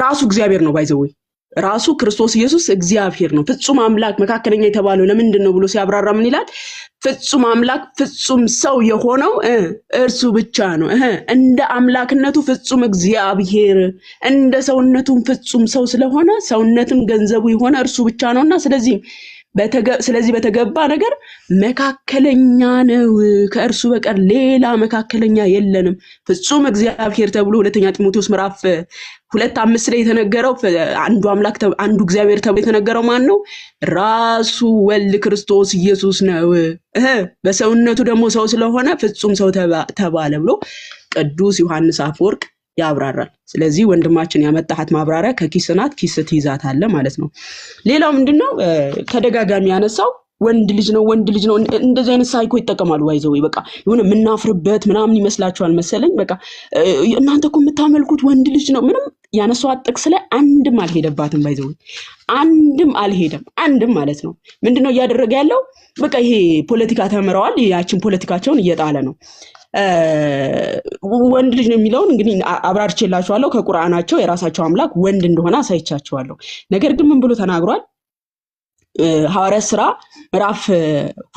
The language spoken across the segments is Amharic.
ራሱ እግዚአብሔር ነው ባይዘው ራሱ ክርስቶስ ኢየሱስ እግዚአብሔር ነው ፍጹም አምላክ መካከለኛ የተባለው ለምንድን ነው ብሎ ሲያብራራ ምን ይላል ፍጹም አምላክ ፍጹም ሰው የሆነው እርሱ ብቻ ነው እንደ አምላክነቱ ፍጹም እግዚአብሔር እንደ ሰውነቱም ፍጹም ሰው ስለሆነ ሰውነትም ገንዘቡ የሆነ እርሱ ብቻ ነውና ስለዚህ በተገባ ነገር መካከለኛ ነው ከእርሱ በቀር ሌላ መካከለኛ የለንም ፍጹም እግዚአብሔር ተብሎ ሁለተኛ ጢሞቴዎስ ምዕራፍ 2:5 ላይ የተነገረው አንዱ አምላክ አንዱ እግዚአብሔር ተብሎ የተነገረው ማን ነው ራሱ ወልድ ክርስቶስ ኢየሱስ ነው በሰውነቱ ደግሞ ሰው ስለሆነ ፍጹም ሰው ተባለ ብሎ ቅዱስ ዮሐንስ አፈወርቅ ያብራራል ስለዚህ ወንድማችን ያመጣhat ማብራሪያ ከኪስናት ኪስ ትይዛታለ ማለት ነው ሌላው ምንድነው ተደጋጋሚ ያነሳው ወንድ ልጅ ነው እንደዚህ አይነት ሳይኮ ይተከማሉ ባይዘው በቃ የሆነ ምናፍርበት ምናምን ይመስላችኋል መሰለኝ በቃ እናንተ እኮ የምታመልኩት ወንድ ልጅ ነው ምንም ያነሳው ጥቅስ ላይ አንድም አልሄደባትም ባይዘው አንድም ማለት ነው ምንድነው ያደረገ ያለው በቃ ይሄ ፖለቲካ ተመረዋል ያችን ፖለቲካቸውን እየጣለ ነው ወንድ ልጅ ነው የሚለው እንግዲህ አብራርቼላችኋለሁ ከቁርአናቸው የራሳቸው አምላክ ወንድ እንደሆነ አሳይቻችኋለሁ ነገር ግን ምን ብሎ ተናግሯል ሐዋርያ ሥራ ምዕራፍ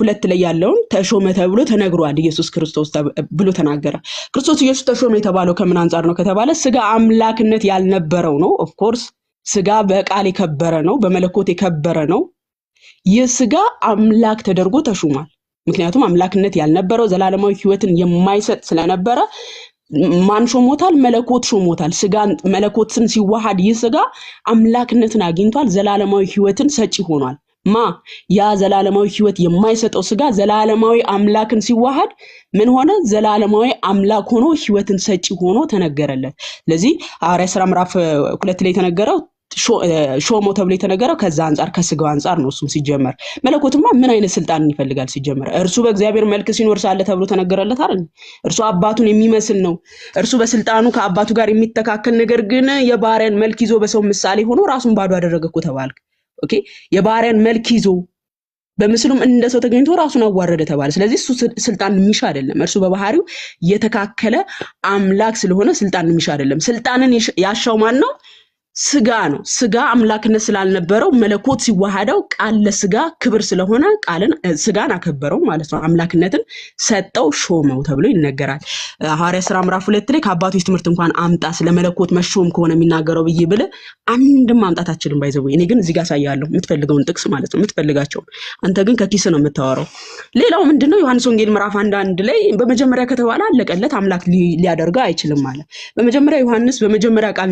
2 ላይ ያለውን ተሾመ ተብሎ ተነግሯል ኢየሱስ ክርስቶስ ብሎ ተናገረ ክርስቶስ ኢየሱስ ተሾመ የተባለው ከምን አንፃር ነው ከተባለ ስጋ አምላክነት ያልነበረው ነው ኦፍ ኮርስ ስጋ በቃል የከበረ ነው በመለኮት የከበረ ነው የስጋ አምላክ ተደርጎ ተሾሟል ምክንያቱም አምላክነት ያልነበረው ዘላለማዊ ህይወትን የማይሰጥ ስለነበረ ማን ሾሞታል መለኮት ሾሞታል ስጋን መለኮትን ሲዋሃድ ይስጋ አምላክነትን አግኝቷል ዘላለማዊ ህይወትን ሰጪ ሆኗል ያ ዘላለማዊ ህይወት የማይሰጠው ስጋ ዘላለማዊ አምላክን ሲዋሃድ ምን ሆነ ዘላለማዊ አምላክ ሆኖ ህይወትን ሰጪ ሆኖ ተነገረለት ስለዚህ ሐዋርያ ሥራ ምዕራፍ 2 ላይ ተነገረው ሾሞ ተብሎ የተነገረው ከዛ አንፃር ከስጋው አንፃር ነው እሱም ሲጀመር መለኮትማ ምን አይነት ስልጣን ይፈልጋል ሲጀመር እርሱ በእግዚአብሔር መልክ ሲኖር ሳለ ተብሎ ተነገረለት አይደል እርሱ አባቱን የሚመስል ነው እርሱ በስልጣኑ ከአባቱ ጋር የሚተካከል ነገር ግን የባሪያን መልክ ይዞ በሰው ምሳሌ ሆኖ ራሱን ባዶ አደረገ ተባልክ ኦኬ የባሪያን መልክ ይዞ በምስሉም እንደ ሰው ተገኝቶ ራሱን አዋረደ ተባለ ስለዚህ እሱ ስልጣን የሚሻ አይደለም እርሱ በባህሪው የተካከለ አምላክ ስለሆነ ስልጣን የሚሻ አይደለም ስልጣንን ያሻው ማን ነው ስጋ ነው ስጋ አምላክነት ስላልነበረው መለኮት ሲዋሃደው ቃል ለስጋ ክብር ስለሆነ ቃልን ስጋን አከበረው ማለት ነው አምላክነትን ሰጠው ሾመው ተብሎ ይነገራል ሐዋርያ ሥራ ምዕራፍ 2 ላይ ከአባቶች ትምህርት እንኳን አምጣ ስለመለኮት መሾም ከሆነ የሚናገረው ብዬ አንድም ማምጣታችንን ባይዘው እኔ ግን እዚህ ጋር ሳያለሁ የምትፈልገውን ጥቅስ ማለት ነው የምትፈልጋቸው አንተ ግን ከኪስ ነው የምታወራው ሌላው ምንድነው ዮሐንስ ወንጌል ምዕራፍ 1 ላይ በመጀመሪያ ከተባለ አለቀለት አምላክ ሊያደርገው አይችልም ማለት በመጀመሪያ ዮሐንስ በመጀመሪያ ቃል